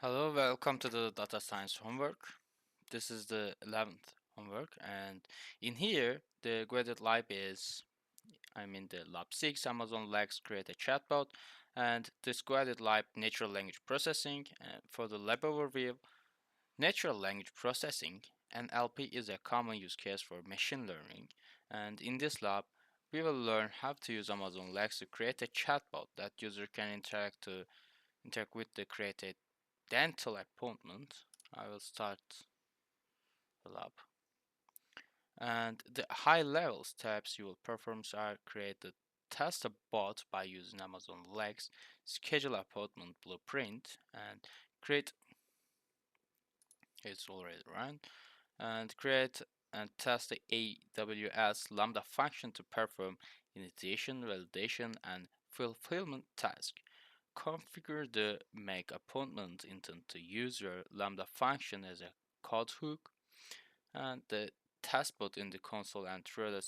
Hello, welcome to the data science homework. This is the 11th homework, and in here, the graded lab is, I'm in the lab 6, Amazon Lex create a chatbot, and this graded lab natural language processing. And for the lab overview, natural language processing, NLP is a common use case for machine learning, and in this lab, we will learn how to use Amazon Lex to create a chatbot that user can interact with the created dental appointment. I will start the lab. And the high level steps you will perform are create the test a bot by using Amazon Lex, schedule appointment blueprint, and create it's already run, and create and test the AWS Lambda function to perform initiation, validation, and fulfillment task. Configure the make appointment intent to use your Lambda function as a code hook and the testbot in the console and through the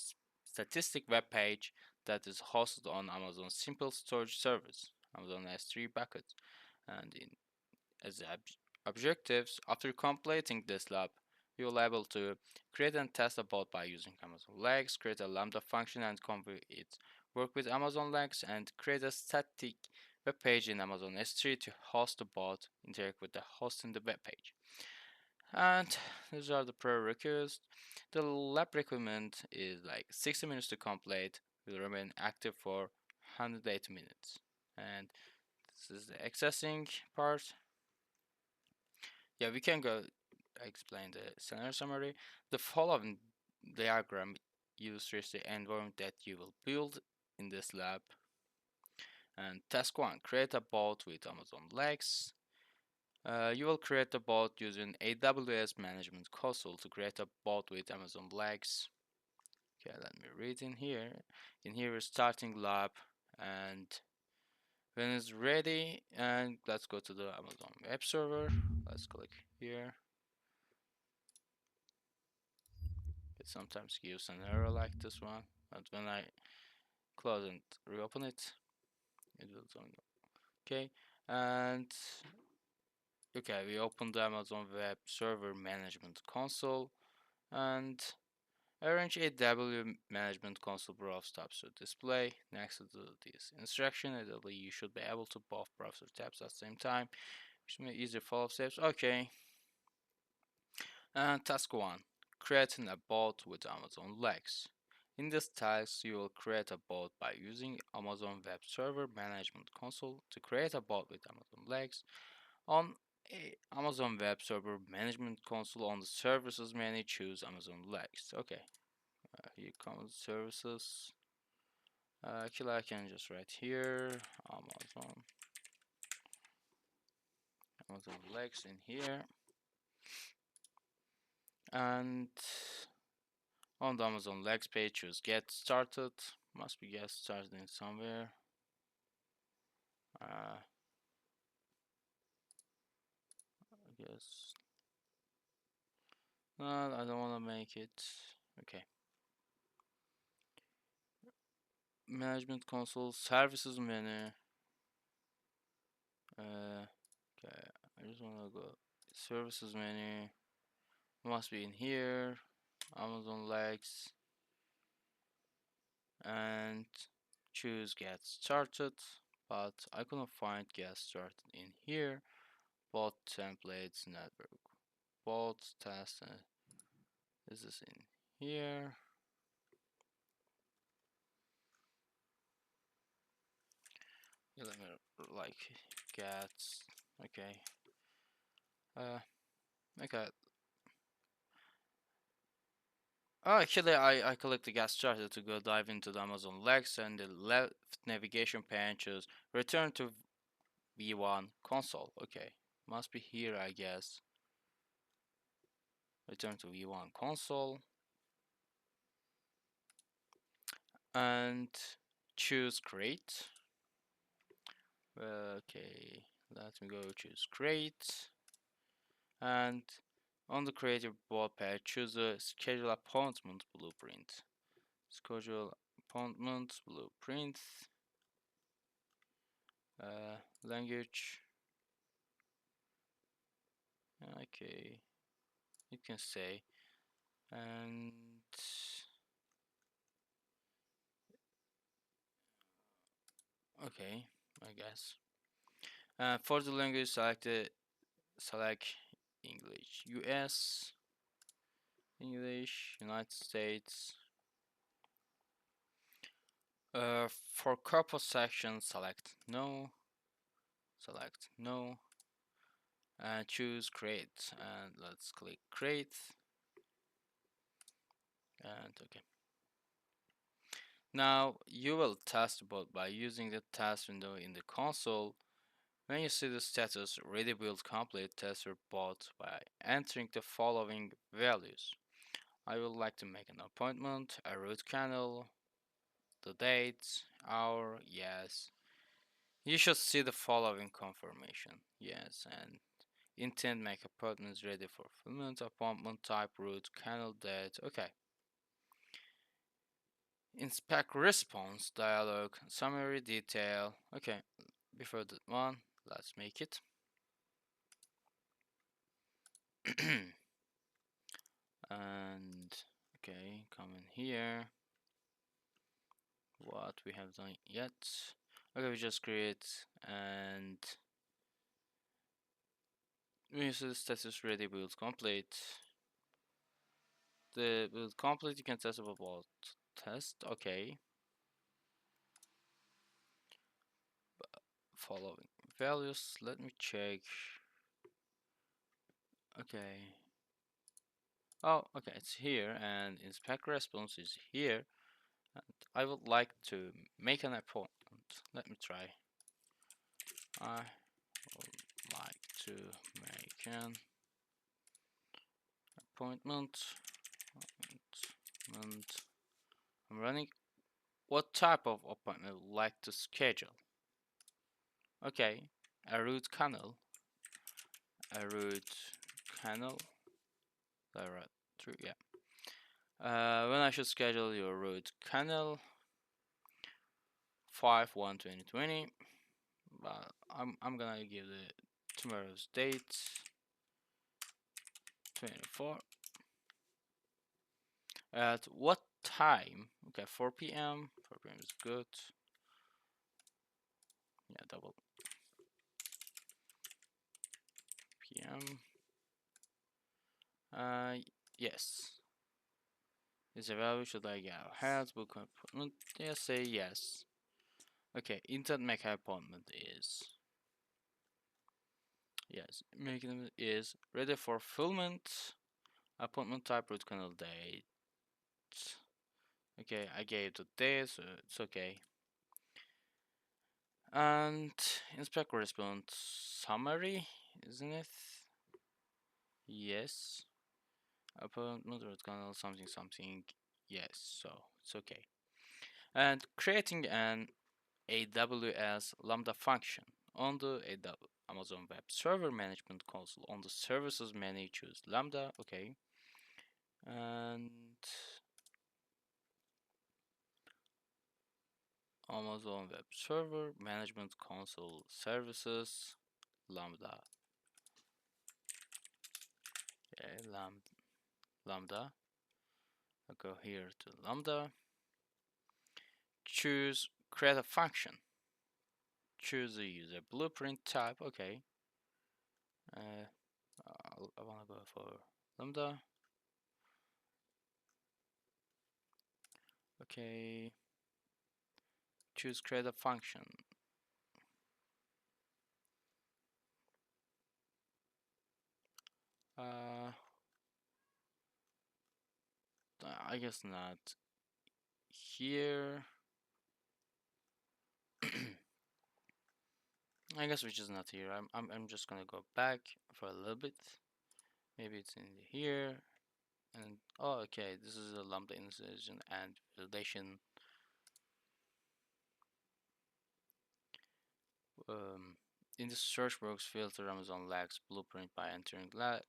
statistic web page that is hosted on Amazon Simple Storage Service, Amazon S3 bucket. And in as objectives, after completing this lab, you will be able to create and test a bot by using Amazon Lex, create a Lambda function and configure it, work with Amazon Lex, and create a static web page in Amazon S3 to host the bot, interact with the host in the web page. And these are the prerequisites. The lab requirement is like 60 minutes to complete, will remain active for 180 minutes. And this is the accessing part. Yeah, we can go explain the scenario summary. The following diagram illustrates the environment that you will build in this lab. And task 1, create a bot with Amazon Lex. You will create a bot using AWS Management Console to create a bot with Amazon Lex. Okay, let me read in here. In here is starting lab, and when it's ready, and let's go to the Amazon web server. Let's click here. It sometimes gives an error like this one, but when I close and reopen it, it will do. Okay, and okay, we open the Amazon Web Server Management Console and arrange AW Management Console browse tabs to display. Next to this instruction, you should be able to both browser tabs at the same time, which may easier follow steps. Okay, and task 1, creating a bot with Amazon Lex. In this task, you will create a bot by using Amazon Web Server Management Console to create a bot with Amazon Lex. On Amazon Web Server Management Console on the Services menu, choose Amazon Lex. Okay, here comes services. Actually, I can just write here Amazon Lex in here, and on the Amazon Lex page, choose Get Started. Must be Get Started in somewhere. I guess. No, I don't want to make it. Okay. Management Console Services menu. Okay, I just want to go Services menu. Must be in here. Amazon Lex. And choose Get Started. But I couldn't find Get Started in here. Bot templates network. Bot test. This is in here. Let me like get. Okay. Okay. Oh, actually, I clicked the gas starter to go dive into the Amazon Lex, and the left navigation pane choose return to V1 console. Okay, must be here, I guess. Return to V1 console and choose create. Okay, let me go choose create, and on the creative board page, choose a schedule appointment blueprint. Schedule appointment blueprint. Language Okay, you can say. And okay, I guess. For the language select English, US, English, United States. For corpus section, select no, and choose create, and let's click create, and okay. Now you will test the bot by using the task window in the console. When you see the status ready build complete, test your bot by entering the following values. I would like to make an appointment, a root canal, the date, hour, yes. You should see the following confirmation, yes, and intent make appointments ready for fulfillment, appointment type, route, canal date, okay. Inspect response, dialog, summary, detail, okay. Before that one, let's make it. And okay, come in here. What we have done yet? Okay, we just create and we see the status ready build complete. The build complete, you can test about test, okay. Following values, let me check. Okay. Oh, okay, it's here, and inspect response is here. And I would like to make an appointment. Let me try. I would like to make an appointment. Appointment. I'm running. What type of appointment would like to schedule? Okay, a root canal. A root canal. Right through, yeah. When I should schedule your root canal 5/1/2020, but I'm gonna give the tomorrow's date 24. At what time? Okay, 4 p.m. 4 p.m. is good. Yeah, double p.m. Yes. Is available? Should I get ahead? Book appointment? Yes, say yes. Okay, internet make appointment is yes. Making is ready for fulfillment. Appointment type root canal date. Okay, I gave the date, so it's okay. And inspect response summary, isn't it? Yes. Appointment root canal something something. Yes, so it's okay. And creating an AWS Lambda function on the Amazon Web Server Management Console. On the services menu, choose Lambda. Okay. And Amazon Web Server Management Console Services Lambda. Okay, Lambda. I'll go here to Lambda. Choose create a function. Choose the user blueprint type. Okay. I want to go for Lambda. Okay. Choose create a function. Uh, I guess not here. I guess which is not here. I'm just gonna go back for a little bit. Maybe it's in here. And oh, okay, this is a lambda insertion and validation. In the search box, filter Amazon Lex blueprint by entering let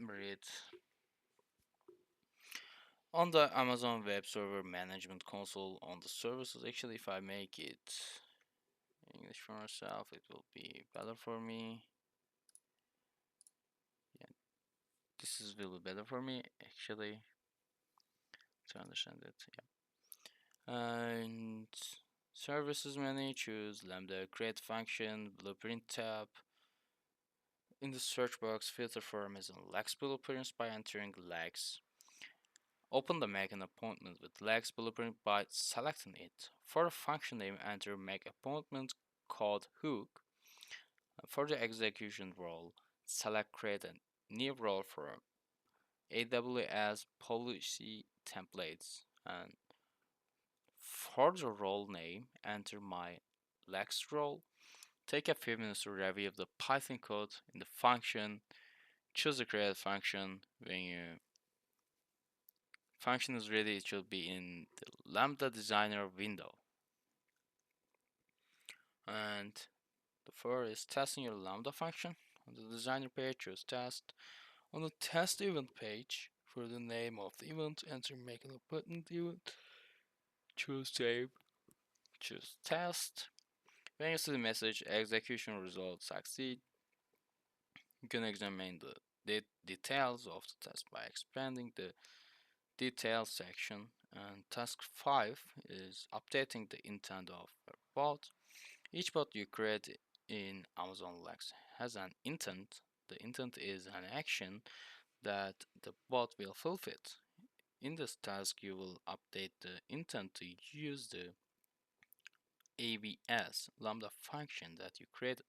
me read. On the Amazon Web Server Management Console on the services, actually, if I make it English for myself, it will be better for me. This is will be better for me actually to understand it. Yeah. And services menu, choose Lambda create function, blueprint tab. In the search box, filter for Amazon Lex blueprints by entering Lex. Open the Make an appointment with Lex blueprint by selecting it. For the function name, enter Make appointment called hook. For the execution role, select create a new role from AWS policy templates, and for the role name, enter my Lex role. Take a few minutes to review the Python code in the function. Choose the create function. When your function is ready, it should be in the Lambda Designer window. And the first is testing your Lambda function. On the designer page, choose test. On the test event page, for the name of the event, enter make an appointment event. Choose save. Choose test. When you see the message execution results succeed, you can examine the details of the test by expanding the details section. And task 5 is updating the intent of a bot. Each bot you create in Amazon Lex has an intent. The intent is an action that the bot will fulfill. In this task, you will update the intent to use the ABS Lambda function that you created.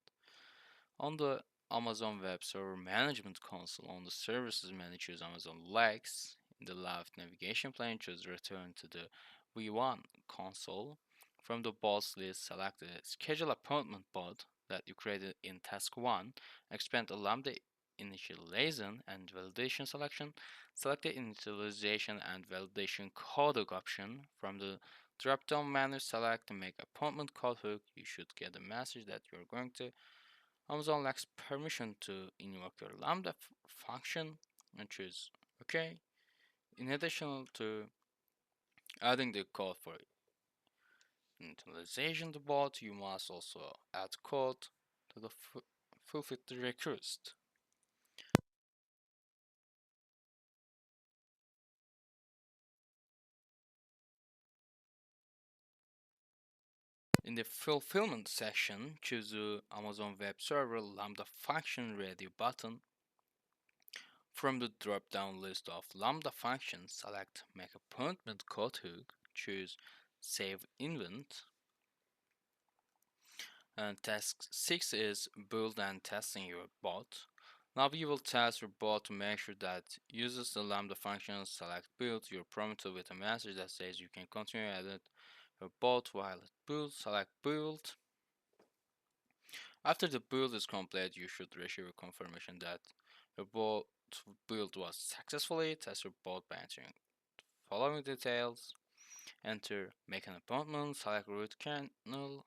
On the Amazon Web Server Management Console, on the Services menu, choose Amazon Lex. In the left navigation pane, choose Return to the V1 console. From the bots list, select the Schedule Appointment bot that you created in Task 1. Expand the Lambda Initialization and Validation selection. Select the Initialization and Validation Code hook option. From the drop-down menu, select the Make Appointment Code hook. You should get a message that you're going to Amazon lacks permission to invoke your Lambda function and choose OK. In addition to adding the code for initialization the bot, you must also add code to the fulfill the request. In the fulfillment section, choose the Amazon Web Server Lambda function ready button. From the drop-down list of Lambda functions, select Make Appointment Code hook, choose Save Event. And task 6 is build and testing your bot. Now you will test your bot to make sure that uses the Lambda function. Select build. You're prompted with a message that says you can continue to edit your bot while it builds. Select build. After the build is complete, you should receive a confirmation that your bot build was successfully. Test your bot by entering following details. Enter make an appointment. Select root channel.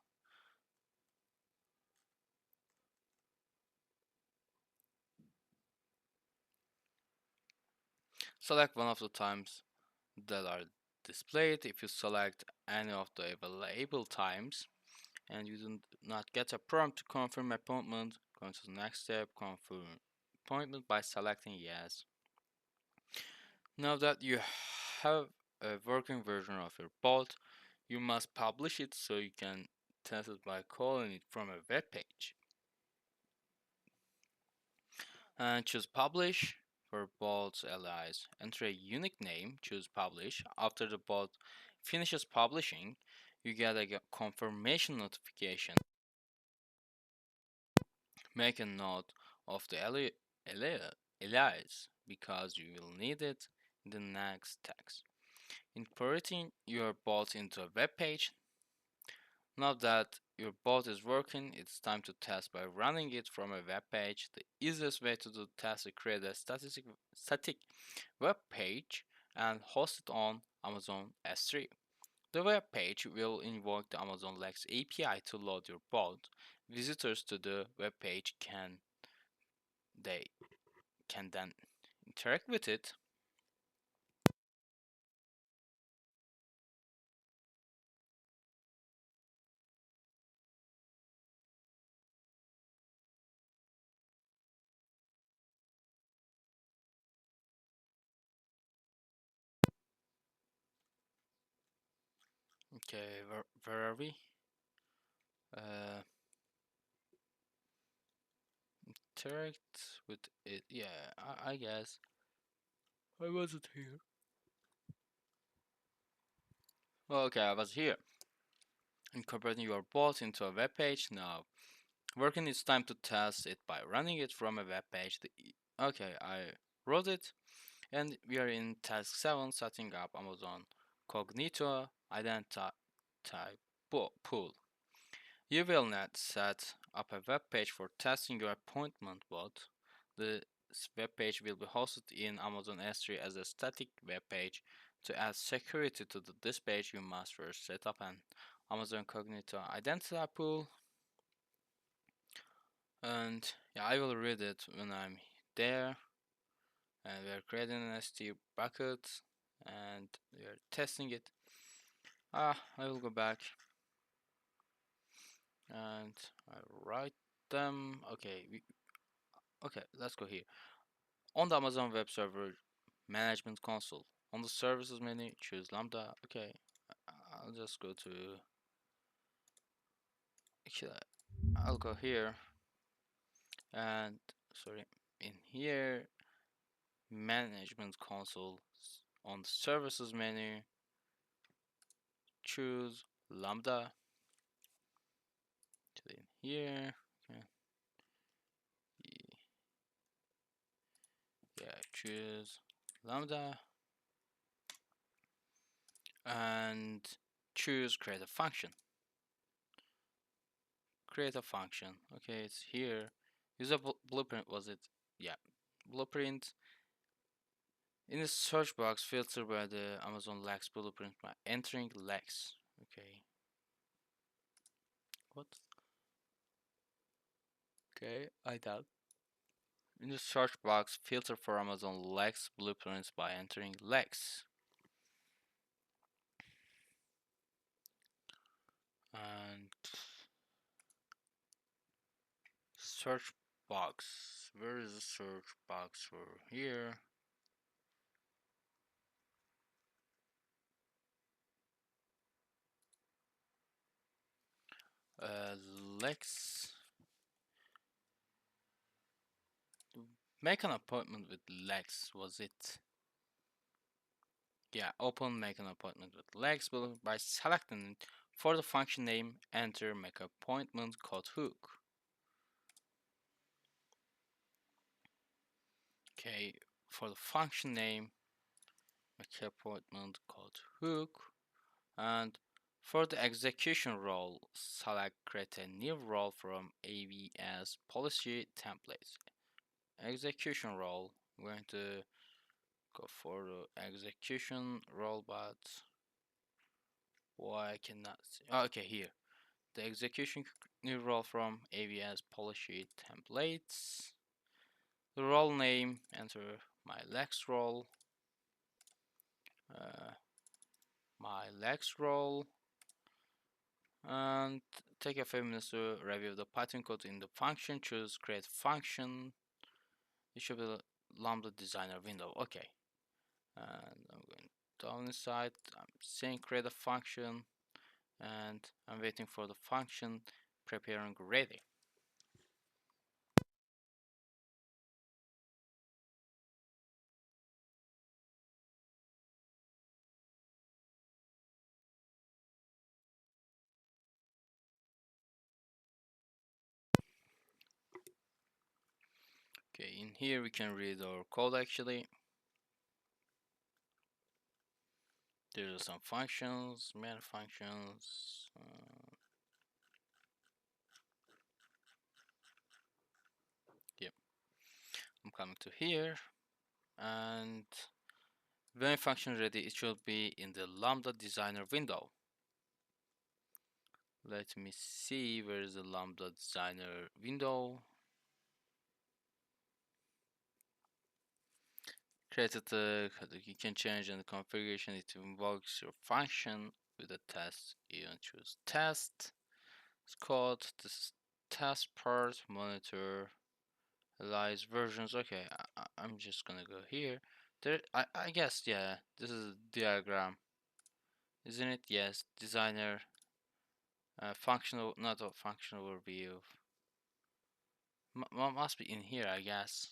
Select one of the times that are displayed. If you select any of the available times and you do not get a prompt to confirm appointment, go to the next step, confirm appointment by selecting yes. Now that you have a working version of your bot, you must publish it so you can test it by calling it from a web page. And choose publish. For bot's allies, enter a unique name, choose publish. After the bot finishes publishing, you get a confirmation notification. Make a note of the alias because you will need it in the next text. Importing your bot into a web page. Now that your bot is working, it's time to test by running it from a web page. The easiest way to do test is create a static web page and host it on Amazon S3. The web page will invoke the Amazon Lex API to load your bot. Visitors to the web page they can then interact with it. Okay, where are we? Uh, Interact with it. Yeah, I guess. I wasn't here. Okay, I was here. Incorporating your bot into a web page now. Working, it's time to test it by running it from a web page. Okay, I wrote it, and we are in task 7, setting up Amazon Cognito identity pool. You will not set up a web page for testing your appointment bot. The web page will be hosted in Amazon S3 as a static web page. To add security to this page, you must first set up an Amazon Cognito identity pool. And yeah, I will read it when I'm there. And we are creating an S3 bucket and we are testing it. I will go back and I write them. Okay, let's go here. On the Amazon Web Server Management Console, on the Services menu, choose Lambda. Okay, I'll just go to. Actually, I'll go here and sorry, in here, Management Console. On the Services menu, choose Lambda. In here, okay. Yeah, choose Lambda and choose create a function. Create a function. Okay, it's here. Use a blueprint. Was it? Yeah, blueprint. In the search box, filter by the Amazon Lex blueprint by entering Lex. Okay. What? Okay, I doubt. In the search box, filter for Amazon Lex blueprints by entering Lex. And search box. Where is the search box for here? Uh, Lex. Make an appointment with Lex. Was it? Yeah, open make an appointment with Lex by selecting it. For the function name, enter make appointment code hook. Okay, for the function name, make appointment code hook. And for the execution role, select create a new role from AVS policy templates. Execution role, I'm going to go for the execution role, but why I cannot see? Oh, okay, here. The execution new role from AVS policy templates. The role name, enter my Lex role. Uh, my Lex role. And take a few minutes to review the Python code in the function. Choose create function. It should be the Lambda designer window. Okay. And I'm going down inside. I'm saying create a function. And I'm waiting for the function preparing ready. Okay, in here we can read our code actually. There are some functions, main functions. Yep, I'm coming to here, and when function ready, it should be in the Lambda designer window. Let me see where is the Lambda designer window. Created you can change in the configuration. It invokes your function with a test. You choose test. It's called this test part monitor. Analyze versions. Okay, I'm just gonna go here. There, I guess, yeah, this is a diagram. Isn't it? Yes, designer, functional, not a functional overview. Must be in here, I guess.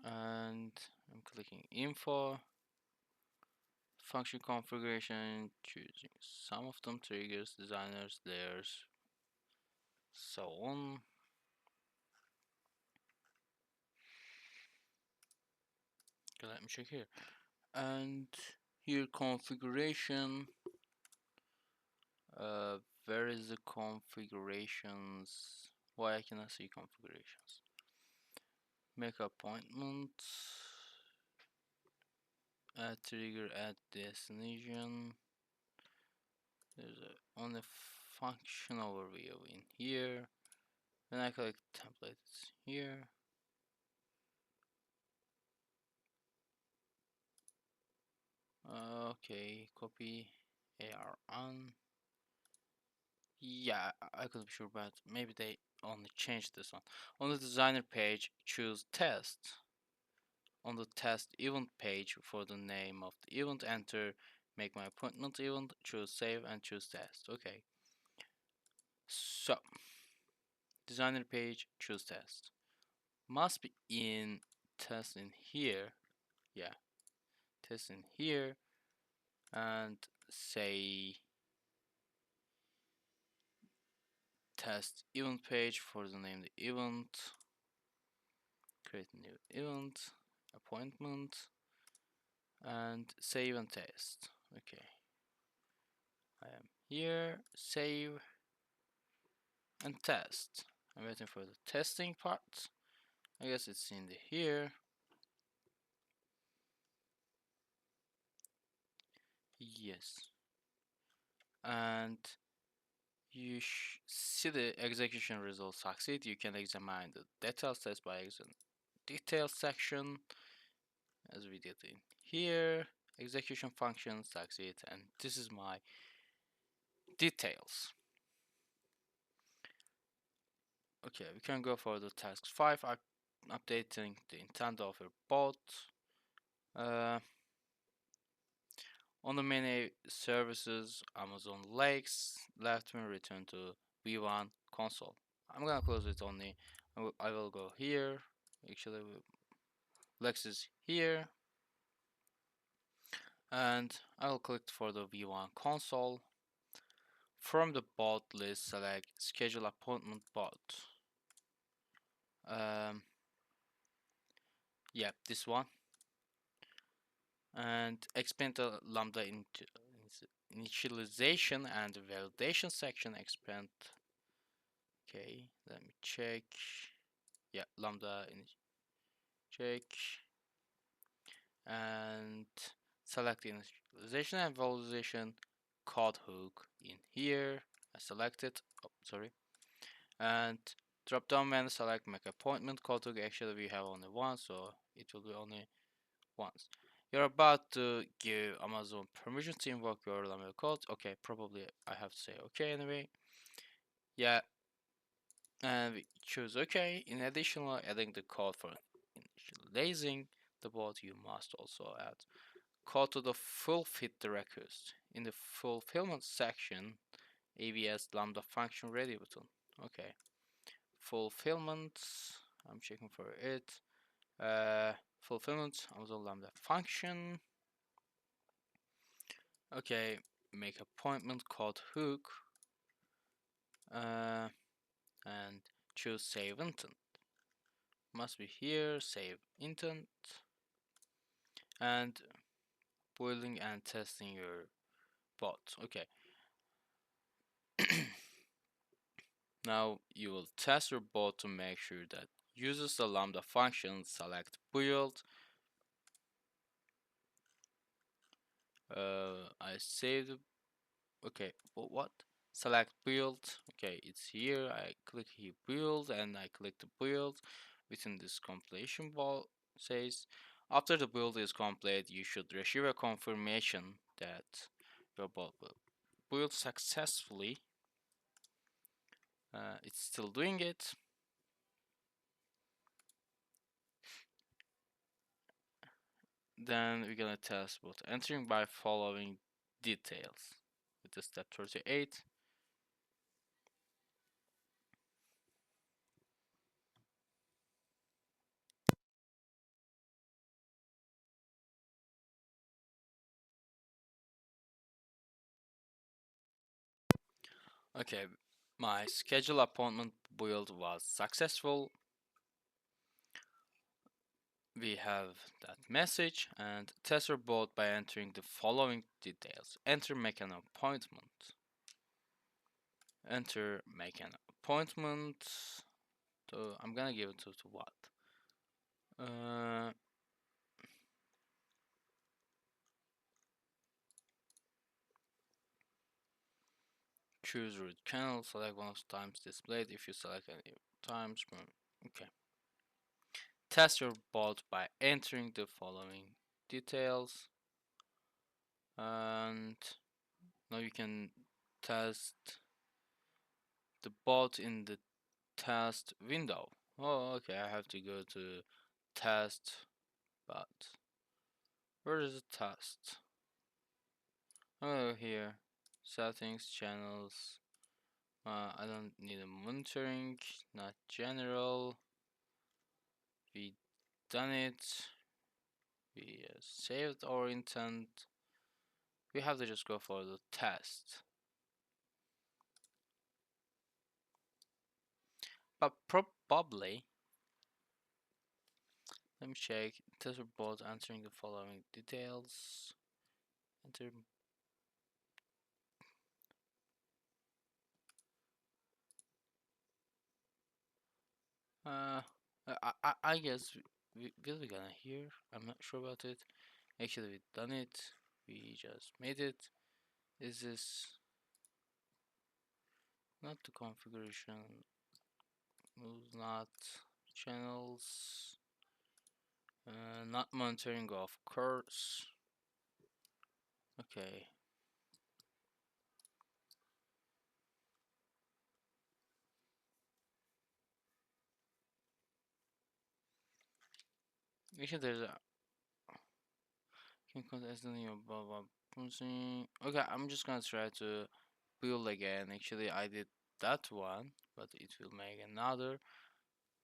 And I'm clicking info, function configuration, choosing some of them, triggers, designers, layers, so on. Okay, let me check here. And here configuration. Uh, where is the configurations? Why I cannot see configurations? Make appointment. Add trigger, add destination. There's on the function overview in here. When I click templates here. Okay, copy AR on. Yeah, I could be sure, but maybe they only changed this one. On the designer page, choose test. On the test event page, for the name of the event, enter make my appointment event, choose save and choose test. Okay, so designer page, choose test. Must be in test in here. Yeah, test in here, and say test event page, for the name of the event, create a new event, appointment, and save and test. Okay, I am here, save and test. I'm waiting for the testing part. I guess it's in the here. Yes, and you see the execution results succeed. You can examine the details test by examining details section, as we did in here. Execution function succeed, and this is my details. Okay, we can go for the task 5, updating the intent of your bot. On the menu services, Amazon Lakes, left me return to V1 console. I'm gonna close it only. I will go here. Actually, Lex is here, and I will click for the V1 console. From the bot list, select schedule appointment bot. Yeah, this one, and expand the lambda into initialization and validation section. Expand. Okay, let me check. Yeah, lambda in check, and select initialization and validation code hook in here. I select it. Oh, sorry. And drop down menu, select make appointment code hook. Actually, we have only one, so it will be only once. You're about to give Amazon permission to invoke your lambda code. Okay, probably I have to say okay anyway. Yeah, and we choose OK. In addition, adding the code for initializing the bot, you must also add code to the fulfill the request. In the fulfillment section, ABS lambda function ready button. Okay, fulfillment. I'm checking for it. Fulfillment Amazon lambda function. Okay, make appointment code hook. And choose save intent. Must be here, save intent, and building and testing your bot. Okay. Now you will test your bot to make sure that uses the lambda function. Select build. I saved. Okay, what? Select build. Okay, it's here. I click here build, and I click the build within this compilation ball. Says after the build is complete, you should receive a confirmation that your bot will build successfully. It's still doing it. then we're gonna test both entering by following details with the step 38. Okay, my schedule appointment build was successful. We have that message and test our bot by entering the following details. Enter make an appointment. Enter make an appointment. So I'm gonna give it to what? Uh, choose root channel. Select one of the times displayed. If you select any times, okay. Test your bot by entering the following details, and now you can test the bot in the test window. Oh, okay, I have to go to test, but where is the test? Oh, here, settings, channels. I don't need a monitoring, not general. We done it. We saved our intent. We have to just go for the test. But probably, let me check. Test bot answering the following details. Enter. Uh, I guess we're gonna hear. I'm not sure about it. Actually, we done it. We just made it. Is this not the configuration? Not channels. Not monitoring, of course. Okay. Actually, there's a can contest your blah blah. Okay, I'm just gonna try to build again. Actually, I did that one, but it will make another.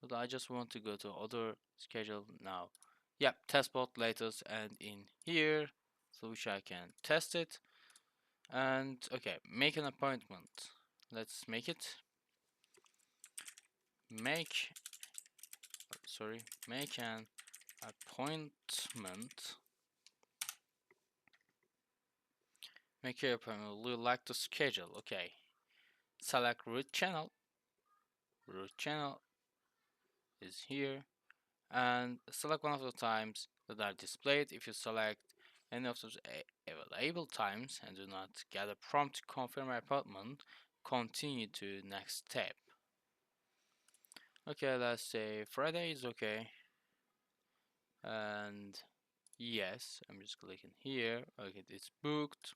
But I just want to go to other schedule now. Yep, testbot latest and in here, so which I can test it. And okay, make an appointment. Let's make it. Make make an appointment. Make your appointment. We like to schedule. Okay. Select root channel. Root channel is here. And select one of the times that are displayed. If you select any of those available times and do not get a prompt to confirm your appointment, continue to next step. Okay, let's say Friday is okay. And yes, I'm just clicking here. Okay, it's booked.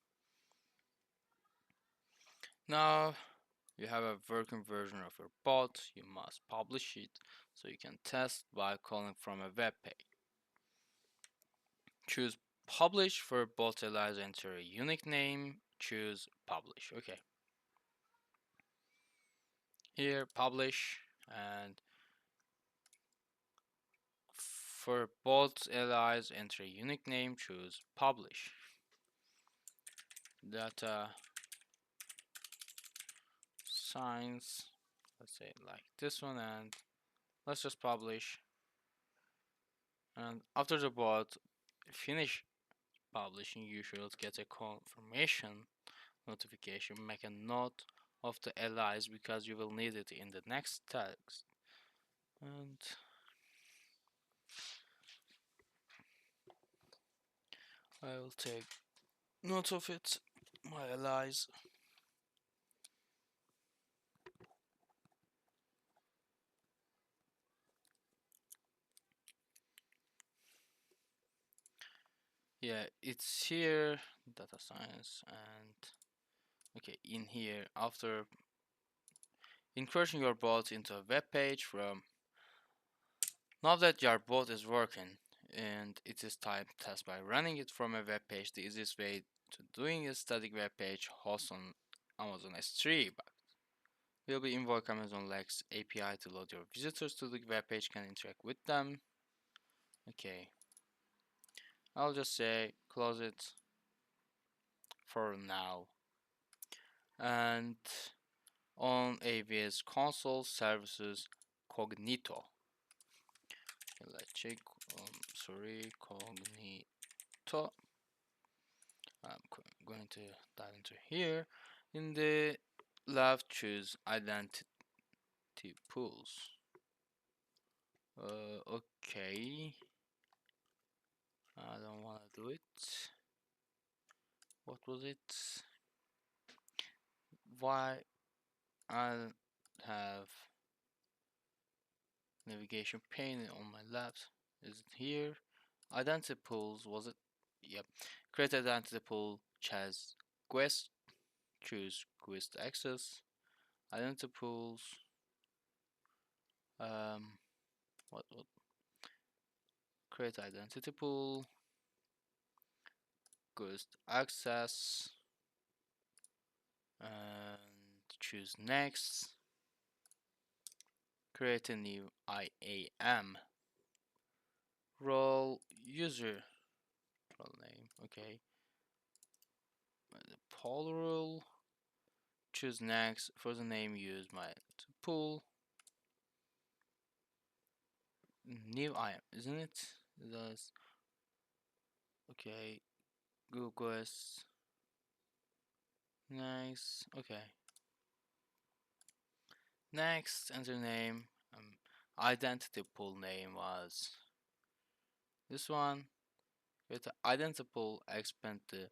Now you have a working version of your bot. You must publish it so you can test by calling from a web page. Choose publish for bot allows enter a unique name. Choose publish. Okay. Here publish, and for bot allies enter a unique name. Choose publish. Data science. Let's say like this one, and let's just publish. And after the bot finish publishing, you should get a confirmation notification. Make a note of the allies because you will need it in the next text. And I will take note of it. My allies. Yeah, it's here. Data science and okay, in here after including your bot into a web page from now that your bot is working, and it is type test by running it from a web page. The easiest way to doing a static web page host on Amazon S3, but will be invoke Amazon Lex API to load your visitors to the web page, can interact with them. Okay, I'll just say close it for now. And on AWS console services Cognito. Okay, let's check. Cognito. I'm going to dive into here. In the left, choose identity pools. Okay. I don't want to do it. What was it? Why I have navigation pane on my left? Is it here? Identity pools, was it? Yep. Create identity pool, Chaz Quest. Choose Quest access. Identity pools. What? Create identity pool. Quest access. And choose next. Create a new IAM. Role user. Role name. Okay. The poll rule. Choose next. For the name, use my pool. New IAM, isn't it? It does. Okay. Google Quest. Nice. Okay. Next, enter name. Identity pool name was this one. With the identity pool, expand the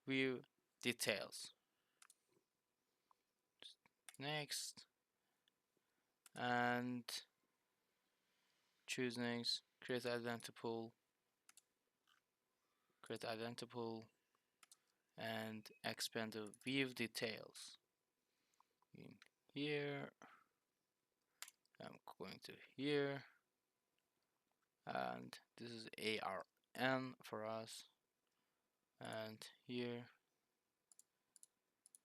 view details. Next, and choose next. Create identity pool. Create identity pool, and expand the view details. In here, I'm going to here. And this is ARN for us, and here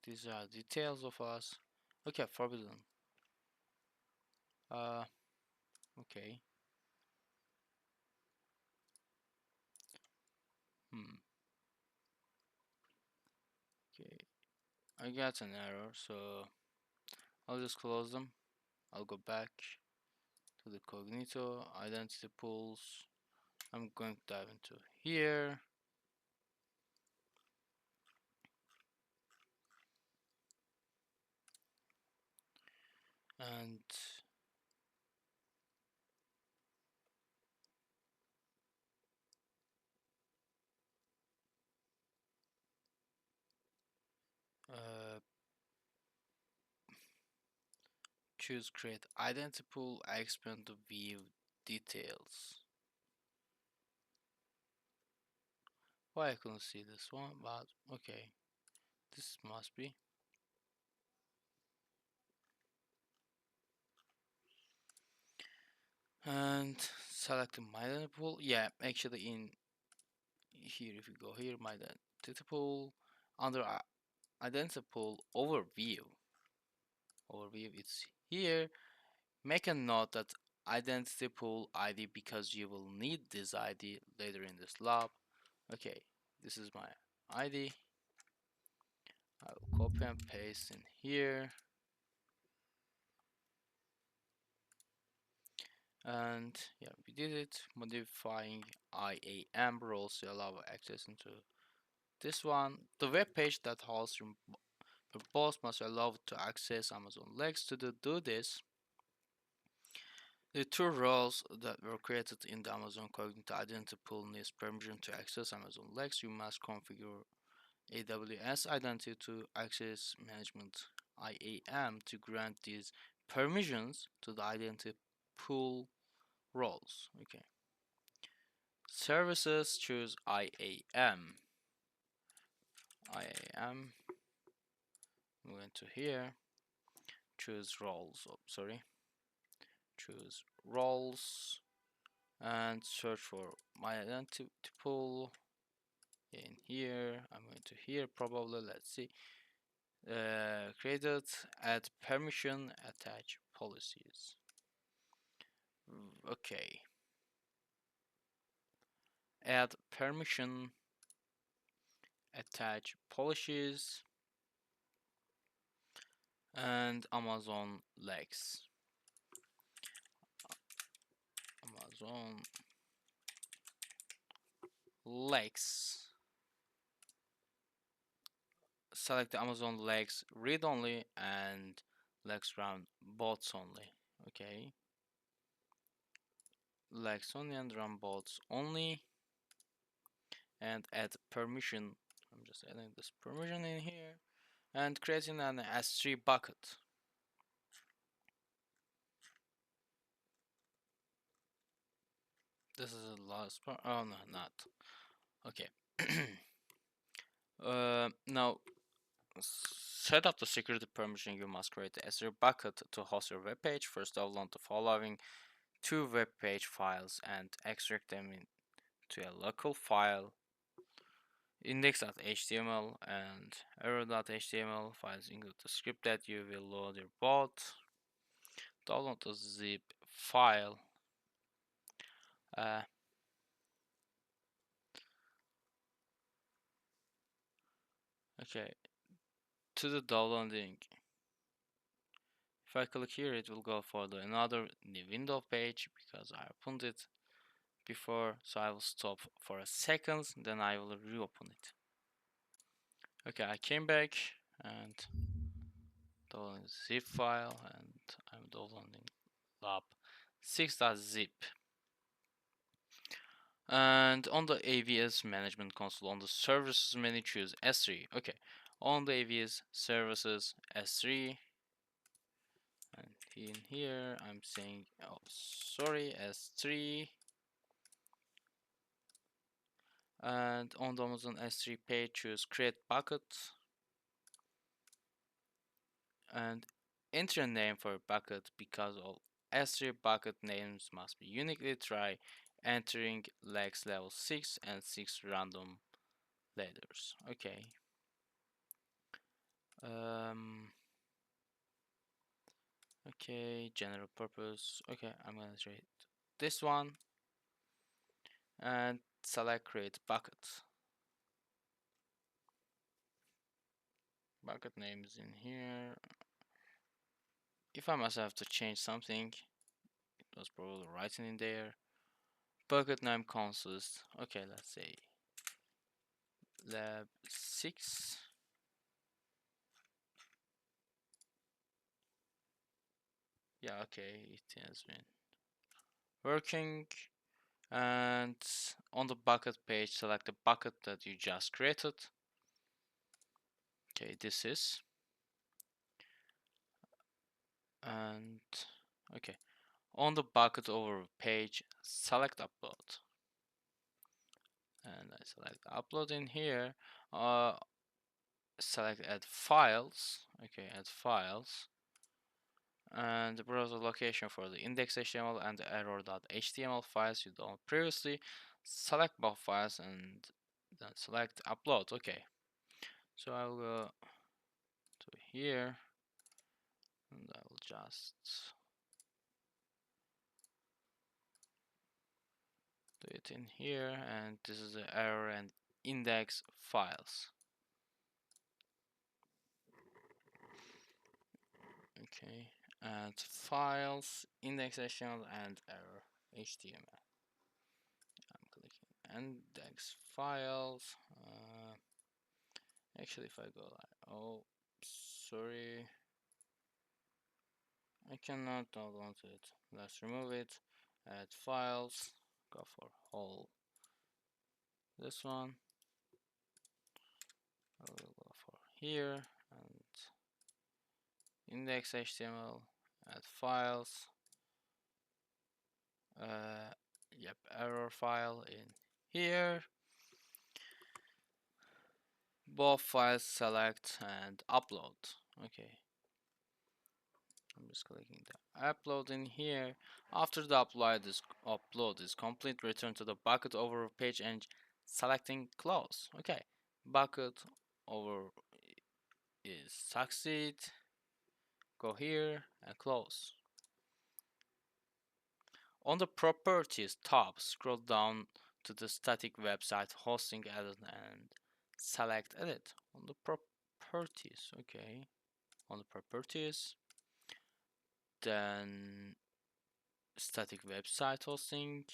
these are details of us. Okay, forbidden. Okay. Okay, I got an error, so I'll just close them. I'll go back to the Cognito identity pools. I'm going to dive into here. And choose create identity pool. I expand to view details. Why I couldn't see this one, but okay, this must be. And select my identity pool. Yeah, actually in here, if you go here, my identity pool, under identity pool overview, it's here. Make a note that identity pool ID, because you will need this ID later in this lab. Okay, this is my ID. I will copy and paste in here. And yeah, we did it. Modifying IAM roles to allow access into this one. The web page that hosts your boss must allow to access Amazon Lex. To do this, the two roles that were created in the Amazon Cognito Identity Pool needs permission to access Amazon Lex. You must configure AWS Identity to Access Management IAM to grant these permissions to the Identity Pool roles. Okay. Services, choose IAM. I'm going to here. Choose roles. Oh, sorry. Choose roles. and search for my identity pool in here. I'm going to here probably. Let's see. Created, add permission, attach policies. Okay, add permission, attach policies, and Amazon Lex. Amazon Lex. Select the Amazon Lex read only and Lex run bots only. Okay, Lex only and run bots only, and add permission. I'm just adding this permission in here and creating an S3 bucket. This is the last part. Oh no, not. Okay. Now set up the security permission. You must create the S3 bucket to host your web page. First, download the following two web page files and extract them into a local file. Index.html and error.html files include the script that you will load your bot. Download the zip file. Okay, to the downloading. If I click here, it will go for another new window page because I opened it before, so I will stop for a second, then I will reopen it. Okay, I came back and downloading zip file, and I'm downloading lab6.zip. And on the AWS management console, on the services menu, choose S3. Okay, on the AWS services S3, and in here I'm saying, oh sorry, S3. And on the Amazon S3 page, choose create bucket and enter a name for a bucket. Because all S3 bucket names must be uniquely, try entering lex level 6 and 6 random letters. Okay. Okay, general purpose. Okay, I'm gonna trade this one and select create bucket. Bucket name is in here. If I must have to change something, it was probably written in there. Bucket name consists. Okay, let's say lab 6. Yeah, okay, it has been working. And on the bucket page, select the bucket that you just created. Okay, this is. And okay, on the bucket over page, select upload. And I select upload in here. Select add files. Okay, add files. And the browser location for the index.html and the error.html files you downloaded previously. Select both files and then select upload. Okay, so I will go to here and I will just do it in here, and this is the error and index files. Okay, add files, index.html and error HTML. I'm clicking index files. Actually, if I go like, oh, sorry, I cannot download it. Let's remove it. Add files. Go for whole. This one. I will go for here and index.html. Add files. Yep, error file in here. Both files select and upload. Okay, I'm just clicking the upload in here. After the upload is complete, return to the bucket over page and selecting close. Okay, bucket over is succeed. Go here and close. On the properties tab, scroll down to the static website hosting edit and select edit. On the properties, okay. On the properties, then static website hosting,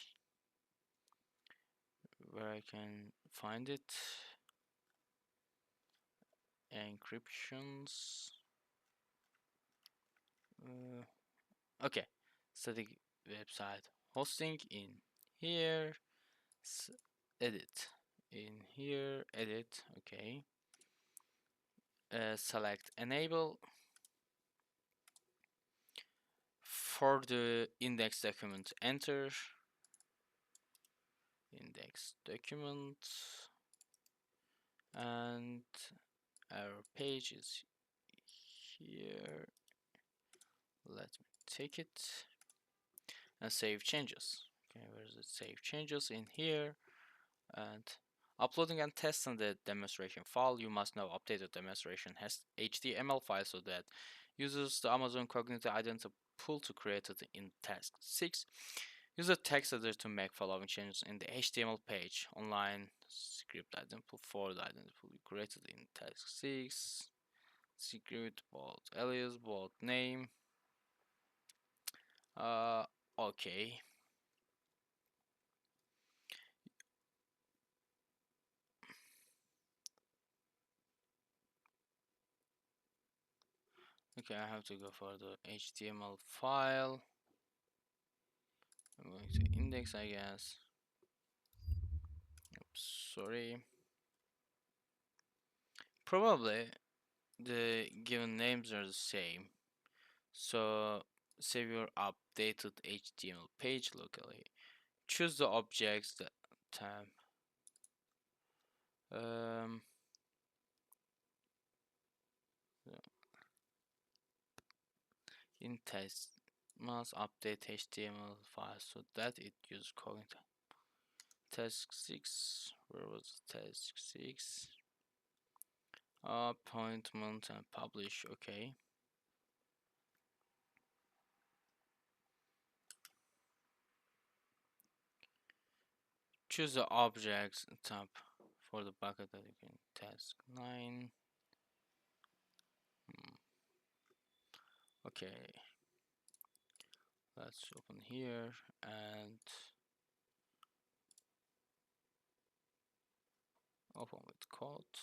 where I can find it, encryptions, okay, static website hosting in here, edit in here, edit, okay, select enable. For the index document, enter index document, and our page is here. Let me take it and save changes. Okay, where's it? Save changes in here, and uploading and testing the demonstration file. You must now update the demonstration HTML file so that uses the Amazon Cognitive Identity pool to create it in task 6. Use a text editor to make following changes in the HTML page. Online script identity for the identity will be created in task 6. Secret bold alias bold name. Okay. Okay, I have to go for the HTML file. I'm going to index, I guess. Oops, sorry. Probably the given names are the same. So save your updated HTML page locally. Choose the objects tab. In test must update HTML file so that it uses cognitive. Task 6. Where was task 6? Appointment and publish. Okay. Choose the objects tab for the bucket that you can. Task 9. Okay. Let's open here and open with code.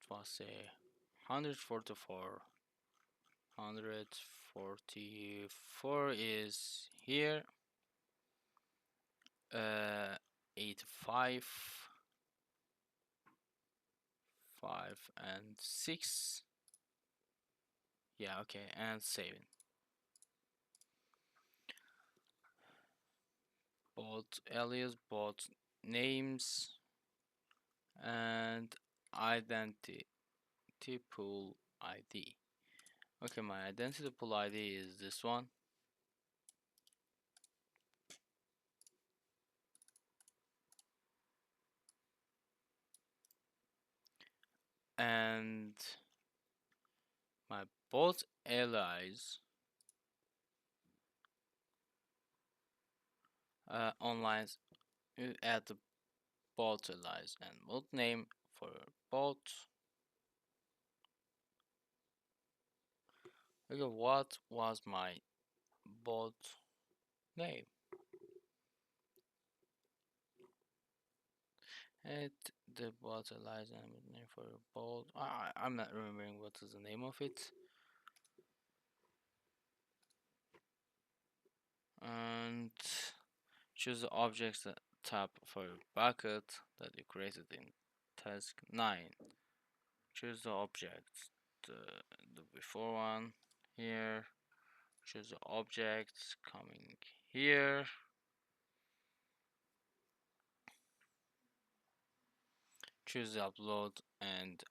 It was a 144. 144 is here. 85, 5 and 6. Yeah, okay, and 7. Both alias, both names, and identity pool ID. Okay, my identity pool ID is this one. And my both allies online add the both allies and both name for both. Okay, what was my bot name? And the bot allies and name for bot. I'm not remembering what is the name of it. And choose the objects tab for bucket that you created in task 9. Choose the object, the before one here. Choose the objects coming here. Choose the upload and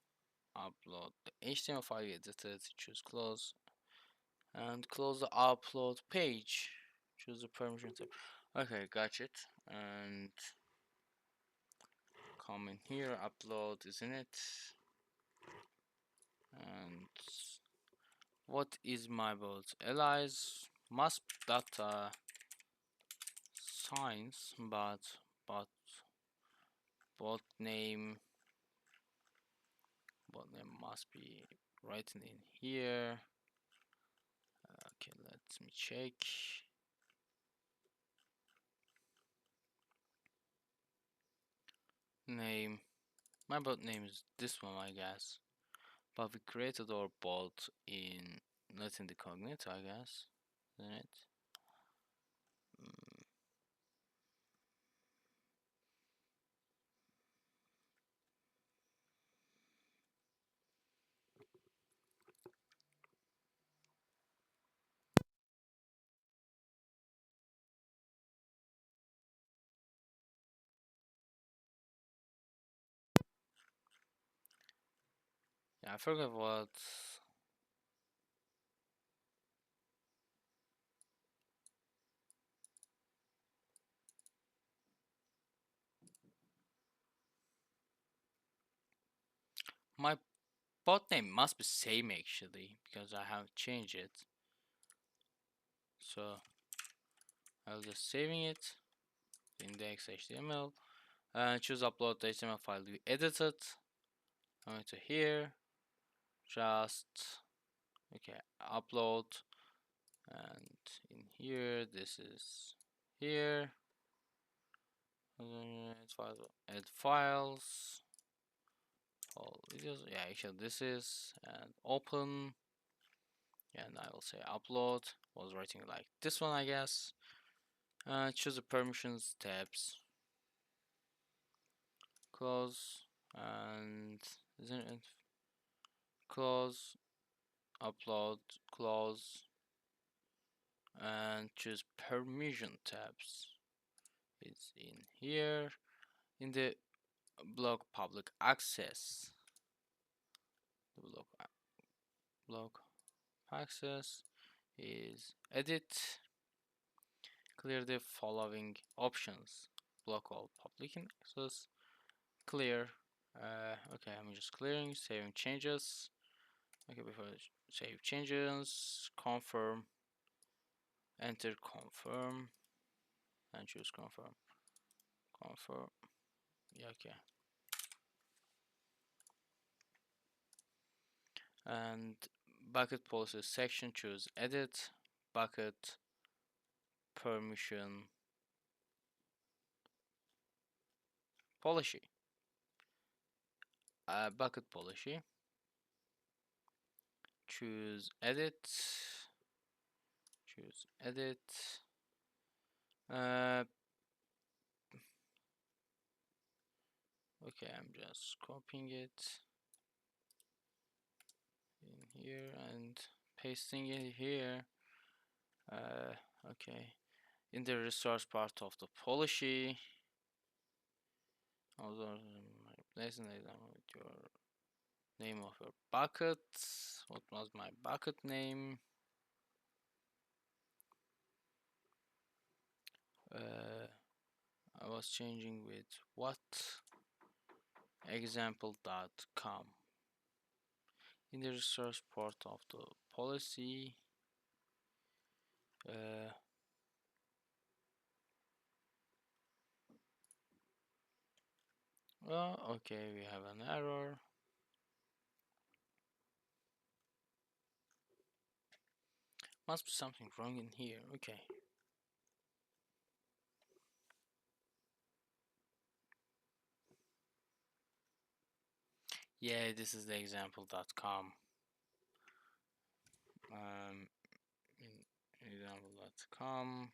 upload the HTML file you edited, choose close, and close the upload page. Choose the permission tab. Okay, got it. And come in here, upload is in it. And what is my bot? Eli's must data science, but bot name must be written in here. Okay, let me check. Name. My bot name is this one, I guess. But we created our bot in not in the cognito, I guess. Isn't it? Yeah, I forgot what. My bot name must be same actually because I have changed it. So I'll just saving it. Index HTML and choose upload the HTML file you edited. Going to here. Just okay. Upload and in here this is here. Add files. All videos. Yeah, actually this is and open. And I will say upload. Was writing like this one, I guess. Choose the permissions tabs. Close and close. Upload. Close and choose permission tabs. It's in here in the block public access. The block access is edit. Clear the following options. Block all public access. Clear. Okay, I'm just clearing, saving changes. Okay, before save changes, confirm, enter confirm, and choose confirm. Confirm. Yeah, okay. And bucket policy section, choose edit, bucket permission policy. Bucket policy. Choose edit. Choose edit. Okay, I'm just copying it in here and pasting it here. Okay, in the resource part of the policy. Also, replacing it with your name of your bucket. What was my bucket name? I was changing with what example.com in the resource part of the policy. Well, okay, we have an error. Must be something wrong in here. Okay. Yeah, this is the example.com. In example.com,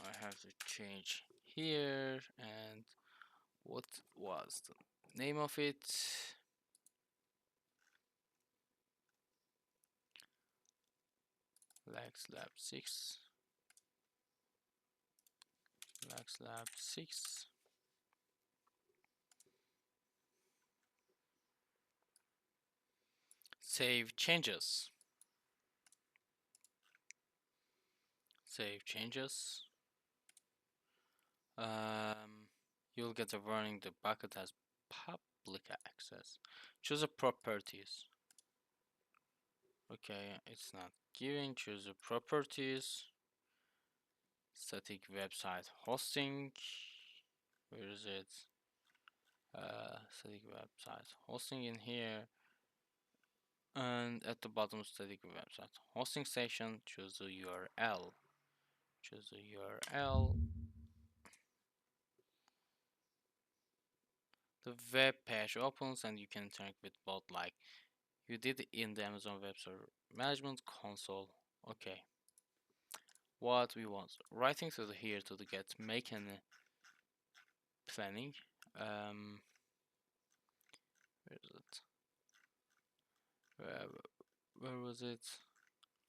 I have to change here. And what was the name of it? Lab 6. Lab 6. Save changes. Save changes. You'll get a warning the bucket has public access. Choose the properties. Okay, it's not giving. Choose the properties. Static website hosting. Where is it? Static website hosting in here. And at the bottom, static website hosting section. Choose the URL. Choose the URL. The web page opens and you can interact with both like you did in the Amazon Web Server Management Console. Okay. What we want. Writing to the here to the get make an planning. Where is it? Where, where was it?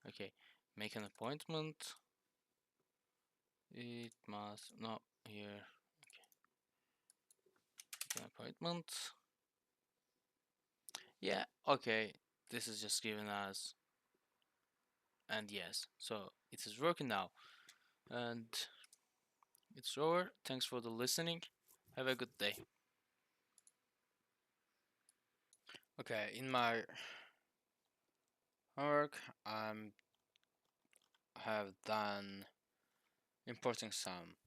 Okay. Make an appointment. It must not here. Okay. Make an appointment. Yeah, okay. This is just giving us and yes. So it is working now. And it's over. Thanks for the listening. Have a good day. Okay, in my homework, I have done importing some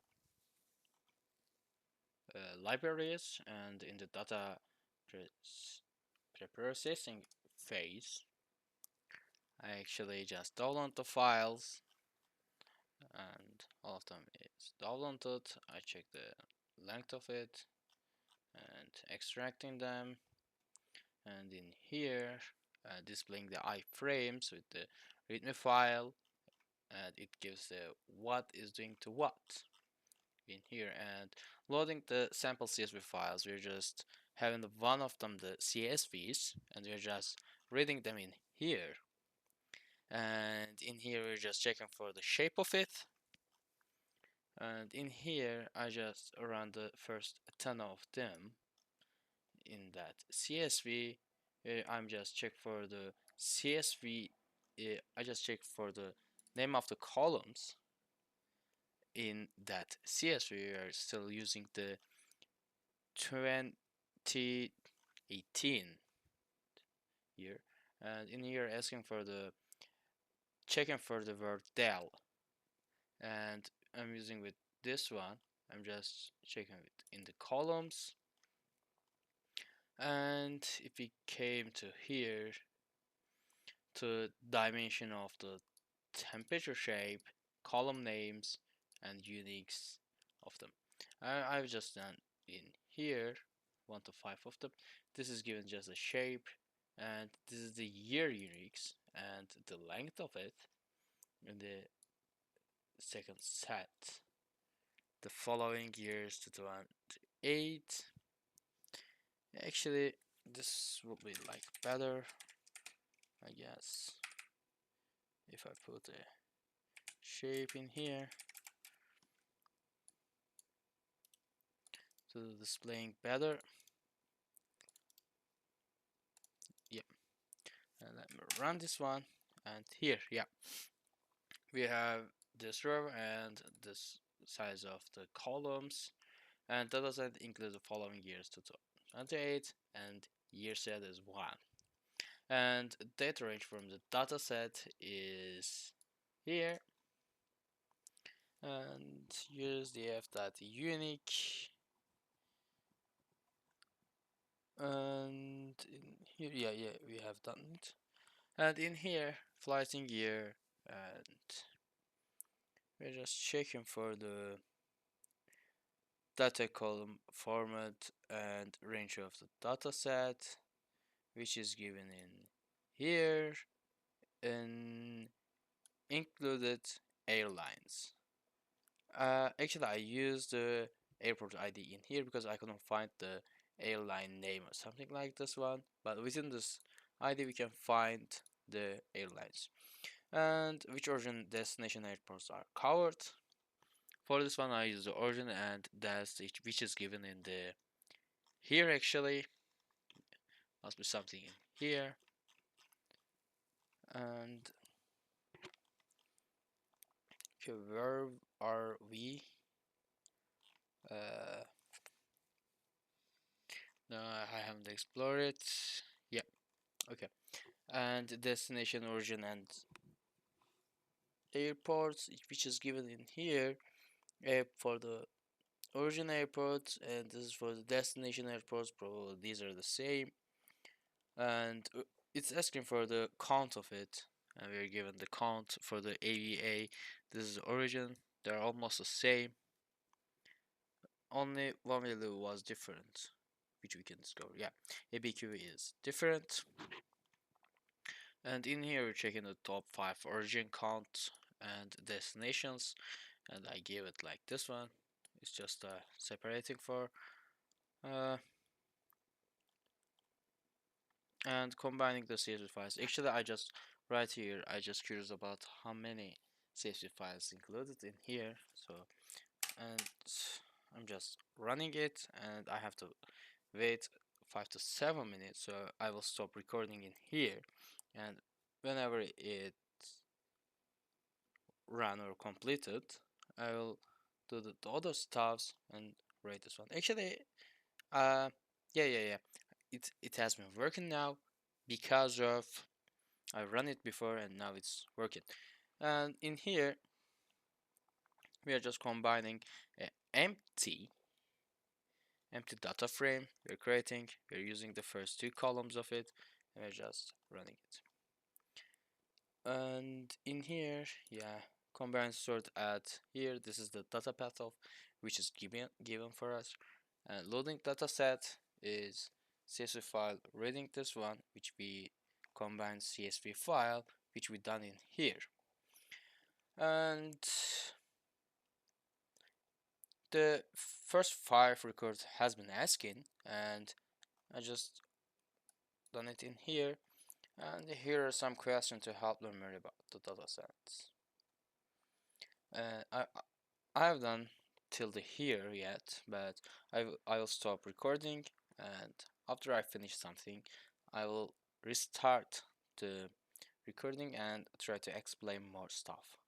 libraries, and in the data preprocessing phase, I actually just download the files, and all of them is downloaded. I check the length of it and extracting them, and in here displaying the iframes with the readme file, and it gives the what is doing to what in here, and loading the sample CSV files. We're just having the one of them the CSVs, and we're just reading them in here, and in here we're just checking for the shape of it, and in here I just run the first 10 of them in that CSV. I'm just check for the CSV. I just check for the name of the columns in that CSV. We are still using the 2018 year, and in here asking for the checking for the word del, and I'm using with this one. I'm just checking it in the columns, and if we came to here to dimension of the temperature shape, column names, and uniques of them, I've just done in here 1 to 5 of them. This is given just a shape, and this is the year uniques and the length of it in the second set. The following years to 2008. Actually, this will be like better, I guess, if I put a shape in here to displaying better. Yep, and let me run this one, and here, yeah, we have this row and this size of the columns, and that doesn't include the following years to 2028, and year set is 1, and data range from the data set is here, and use the f that unique, and in here, yeah, we have done it, and in here flighting year, and we're just checking for the data column format and range of the data set, which is given in here, and included airlines. Actually, I used the airport ID in here because I couldn't find the airline name or something like this one. But within this ID, we can find the airlines and which origin destination airports are covered. For this one, I use the origin, and that's which is given in the here. Actually, must be something in here. And okay, where are we? Uh, no, I haven't explored it. Yeah, okay. And destination, origin, and airports, which is given in here. For the origin airport, and this is for the destination airports. Probably these are the same. And it's asking for the count of it, and we're given the count for the AVA. This is origin. They're almost the same. Only one value was different, which we can discover. Yeah, ABQ is different. And in here we're checking the top 5 origin count and destinations, and I gave it like this one. It's just separating for uh, and combining the CSV files. Actually, I just right here, I just curious about how many CSV files included in here. So, and I'm just running it, and I have to wait 5 to 7 minutes. So I will stop recording in here, and whenever it run or completed, I will do the other stuffs and rate this one. Actually, uh, yeah. It has been working now because of I run it before and now it's working. And in here we are just combining an empty data frame we're creating. We're using the first 2 columns of it and we're just running it. And in here, yeah, combine sort at here. This is the data path of which is given for us. And loading data set is CSV file reading this one, which we combine CSV file, which we done in here. And the first 5 records has been asking, and I just done it in here. And here are some questions to help learn more about the data sets. I've done till the here yet, but I will stop recording, and after I finish something, I will restart the recording and try to explain more stuff.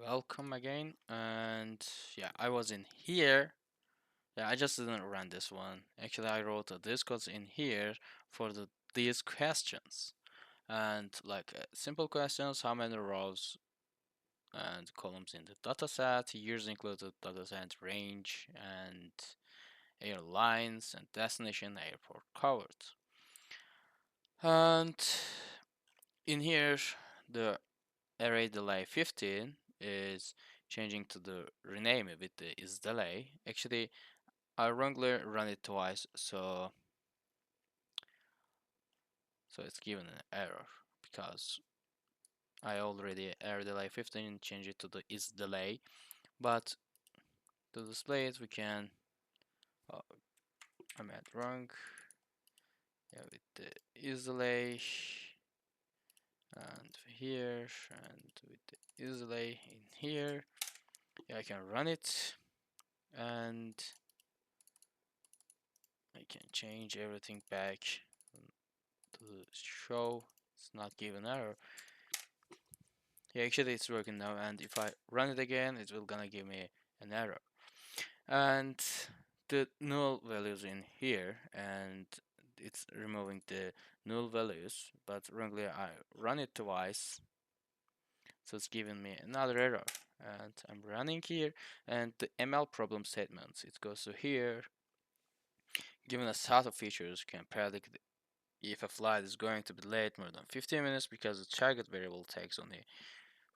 Welcome again, and yeah, I was in here. Yeah, I just didn't run this one. Actually, I wrote this code in here for these questions, and like simple questions: how many rows and columns in the dataset, years included, dataset range, and airlines and destination airport covered. And in here, the array delay 15 is changing to the rename with the is delay. Actually, I wrongly run it twice, so it's given an error because I already array delay 15 change it to the is delay, but to display it we can I'm at wrong. Yeah, with the is delay and here and with the is delay in here. Yeah, I can run it and I can change everything back to show. It's not giving error. Yeah, actually it's working now, and if I run it again, it will gonna give me an error. And the null values in here, and it's removing the null values, but wrongly I run it twice, so it's giving me another error. And I'm running here, and the ML problem statements, it goes to here. Given a set of features, can predict if a flight is going to be late more than 15 minutes because the target variable takes on the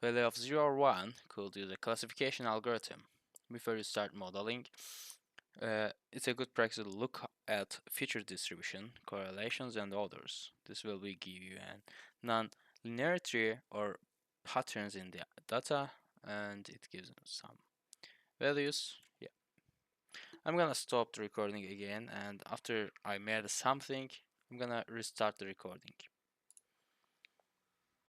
value of 0 or 1, could use a classification algorithm. Before you start modeling, it's a good practice to look at feature distribution, correlations, and others. This will give you a non-linearity or patterns in the data, and it gives some values. Yeah, I'm gonna stop the recording again, and after I made something, I'm gonna restart the recording.